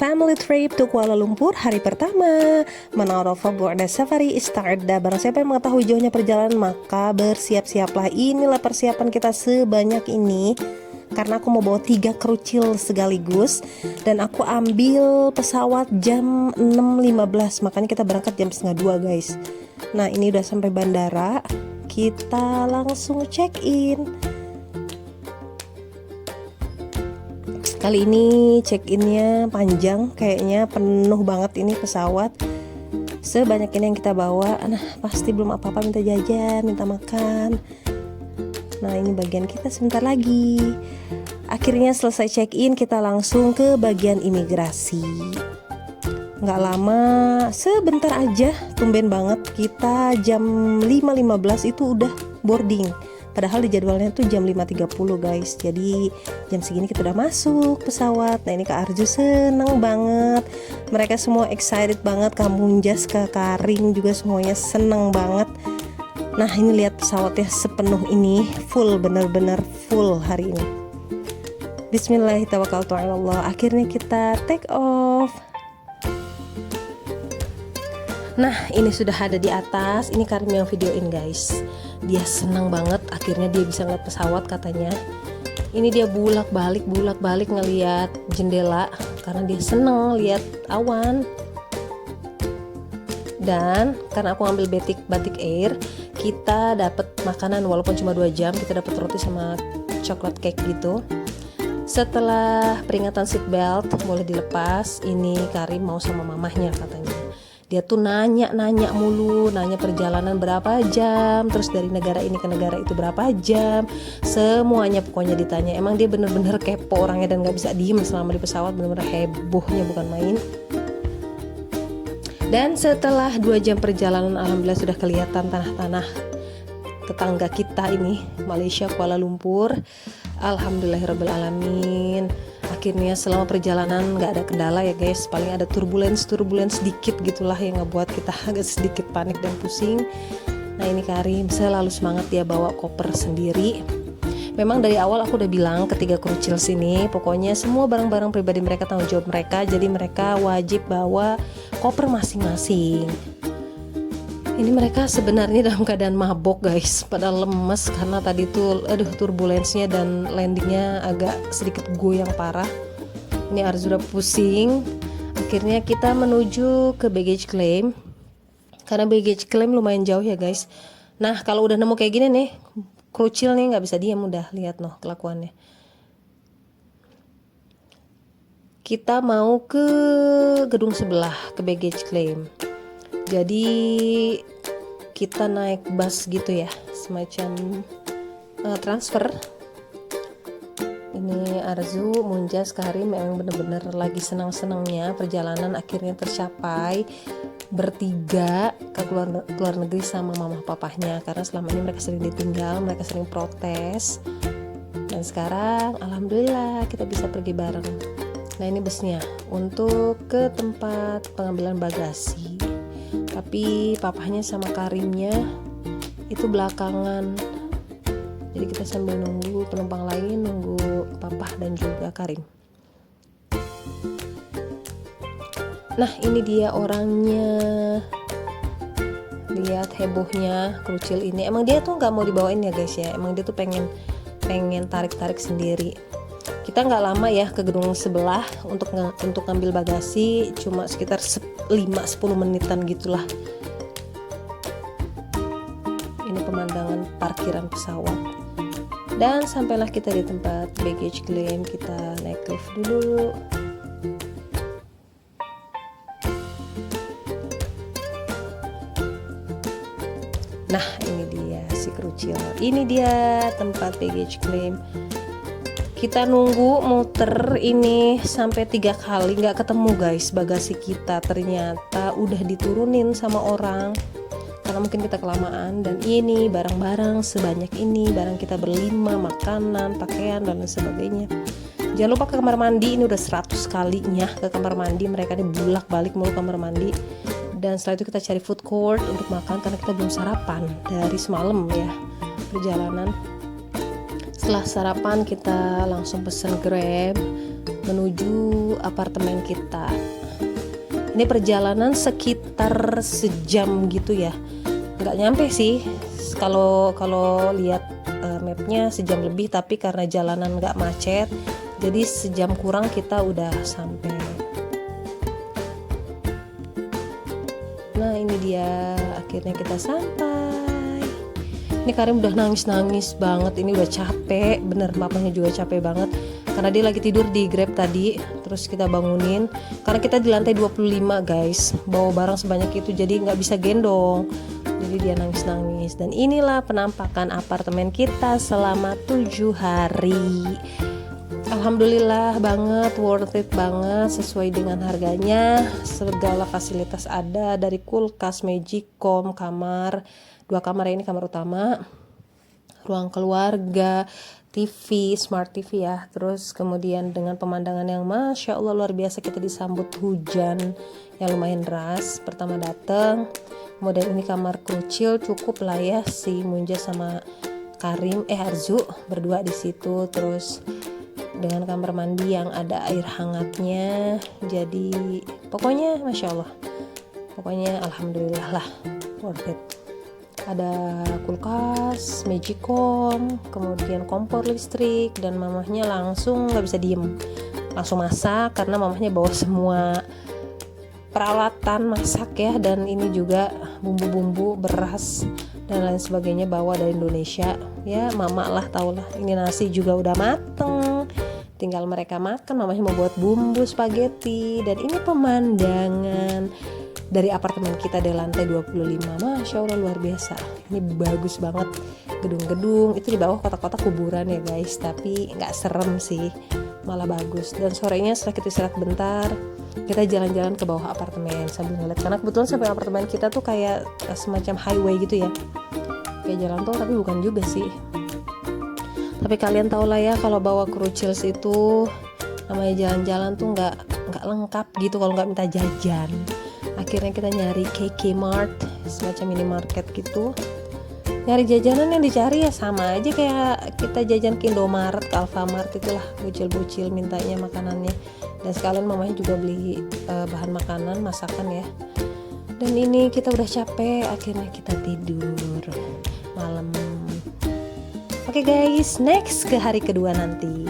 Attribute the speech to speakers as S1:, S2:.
S1: family trip to Kuala Lumpur hari pertama. Menarafa bu'da safari ista'adda. Barang siapa yang mengetahui jauhnya perjalanan maka bersiap-siaplah. Inilah persiapan kita sebanyak ini. Karena aku mau bawa 3 krucil sekaligus. Dan aku ambil pesawat jam 6.15. Makanya kita berangkat jam setengah 2 guys. Nah ini udah sampai bandara. Kita langsung check in. Kali ini check-innya panjang, kayaknya penuh banget ini pesawat. Sebanyak ini yang kita bawa, nah pasti belum apa-apa, minta jajan, minta makan. Nah ini bagian kita sebentar lagi. Akhirnya selesai check-in, kita langsung ke bagian imigrasi. Nggak lama, sebentar aja, tumben banget. Kita jam 5.15 itu udah boarding. Padahal di jadwalnya tuh jam 5.30 guys. Jadi jam segini kita udah masuk pesawat. Nah ini Kak Arju seneng banget. Mereka semua excited banget. Kak Munjas, Kak Karing juga semuanya seneng banget. Nah ini lihat pesawatnya sepenuh ini. Full, bener-bener full hari ini. Bismillahirrahmanirrahim. Akhirnya kita take off. Nah ini sudah ada di atas. Ini Karim yang videoin guys. Dia senang banget akhirnya dia bisa ngeliat pesawat katanya. Ini dia bulak-balik ngeliat jendela karena dia seneng lihat awan. Dan karena aku ambil batik air, kita dapat makanan walaupun cuma 2 jam. Kita dapat roti sama coklat cake gitu. Setelah peringatan seatbelt boleh dilepas, ini Karim mau sama mamahnya katanya. Dia tuh nanya mulu, nanya perjalanan berapa jam, terus dari negara ini ke negara itu berapa jam, semuanya pokoknya ditanya. Emang dia bener-bener kepo orangnya dan gak bisa diem selama di pesawat, bener-bener hebohnya bukan main. Dan setelah 2 jam perjalanan, alhamdulillah sudah kelihatan tanah-tanah tetangga kita ini, Malaysia, Kuala Lumpur. Alhamdulillahirrabbilalamin. Akhirnya selama perjalanan nggak ada kendala ya guys, paling ada turbulence sedikit gitulah yang ngebuat kita agak sedikit panik dan pusing. Nah ini Karim selalu semangat, dia bawa koper sendiri. Memang dari awal aku udah bilang ketiga krucil sini pokoknya semua barang-barang pribadi mereka tanggung jawab mereka, jadi mereka wajib bawa koper masing-masing. Ini mereka sebenarnya dalam keadaan mabok guys, pada lemes karena tadi tuh turbulensnya dan landingnya agak sedikit goyang parah. Ini Arzu udah pusing. Akhirnya kita menuju ke baggage claim. Karena baggage claim lumayan jauh ya guys. Nah kalau udah nemu kayak gini nih, krucil nih nggak bisa diam, udah lihat noh kelakuannya. Kita mau ke gedung sebelah, ke baggage claim. Jadi kita naik bus gitu ya, semacam transfer. Ini Arzu, Munjas, Karim yang bener-bener lagi senang-senangnya perjalanan akhirnya tercapai, bertiga ke luar negeri sama mama papahnya. Karena selama ini mereka sering ditinggal, mereka sering protes. Dan sekarang alhamdulillah kita bisa pergi bareng. Nah ini busnya untuk ke tempat pengambilan bagasi. Tapi papahnya sama Karimnya itu belakangan. Jadi kita sambil nunggu penumpang lain, nunggu papah dan juga Karim. Nah ini dia orangnya. Lihat hebohnya krucil ini. Emang dia tuh nggak mau dibawain ya guys ya. Emang dia tuh pengen tarik sendiri. Kita nggak lama ya ke gedung sebelah untuk ngambil bagasi, cuma sekitar 5-10 menitan gitulah. Ini pemandangan parkiran pesawat. Dan sampailah kita di tempat baggage claim. Kita naik lift dulu. Nah ini dia si krucil. Ini dia tempat baggage claim. Kita nunggu muter ini sampai 3 kali nggak ketemu guys bagasi kita. Ternyata udah diturunin sama orang karena mungkin kita kelamaan. Dan ini barang-barang sebanyak ini, barang kita berlima, makanan, pakaian dan lain sebagainya. Jangan lupa ke kamar mandi, ini udah 100 kalinya ke kamar mandi. Mereka dibulak balik mulu kamar mandi. Dan setelah itu kita cari food court untuk makan karena kita belum sarapan dari semalam ya perjalanan. Setelah sarapan kita langsung pesen Grab menuju apartemen kita. Ini perjalanan sekitar sejam gitu ya, nggak nyampe sih kalau lihat mapnya sejam lebih, tapi karena jalanan nggak macet jadi sejam kurang kita udah sampai. Nah ini dia, akhirnya kita sampai. Ini Karim udah nangis banget, ini udah capek bener, papanya juga capek banget karena dia lagi tidur di Grab tadi. Terus kita bangunin karena kita di lantai 25 guys, bawa barang sebanyak itu jadi nggak bisa gendong, jadi dia nangis. Dan inilah penampakan apartemen kita selama 7 hari. Alhamdulillah banget, worth it banget, sesuai dengan harganya. Segala fasilitas ada, dari kulkas, magicom, kamar, 2 kamar, ini kamar utama, ruang keluarga, TV, smart TV ya. Terus kemudian dengan pemandangan yang Masya Allah luar biasa, kita disambut hujan yang lumayan deras pertama datang. Kemudian ini kamar kecil, cukup lah ya, si Munja sama Karim, Arzu berdua di situ. Terus dengan kamar mandi yang ada air hangatnya. Jadi pokoknya Masya Allah, pokoknya Alhamdulillah lah, worth it. Ada kulkas, magicom, kemudian kompor listrik, dan mamahnya langsung nggak bisa diem, langsung masak karena mamahnya bawa semua peralatan masak ya. Dan ini juga bumbu-bumbu, beras dan lain sebagainya bawa dari Indonesia ya. Mama lah tau lah, ini nasi juga udah mateng, tinggal mereka makan. Mamanya mau buat bumbu spaghetti. Dan ini pemandangan dari apartemen kita di lantai 25. Masya Allah luar biasa, ini bagus banget. Gedung-gedung itu di bawah kotak-kotak kuburan ya guys, tapi nggak serem sih, malah bagus. Dan sorenya setelah kita istirahat bentar, kita jalan-jalan ke bawah apartemen sambil ngeliat, karena kebetulan sampai apartemen kita tuh kayak semacam highway gitu ya, kayak jalan tol tapi bukan juga sih. Tapi kalian tau lah ya, kalau bawa Crucials itu namanya jalan-jalan tuh nggak lengkap gitu kalau nggak minta jajan. Akhirnya kita nyari KK Mart, semacam minimarket gitu. Nyari jajanan yang dicari ya sama aja kayak kita jajan ke Indomaret, ke Alfamart, itulah bocil-bocil mintanya makanannya. Dan sekalian mamanya juga beli bahan makanan, masakan ya. Dan ini kita udah capek, akhirnya kita tidur malam. Oke guys, next ke hari kedua nanti.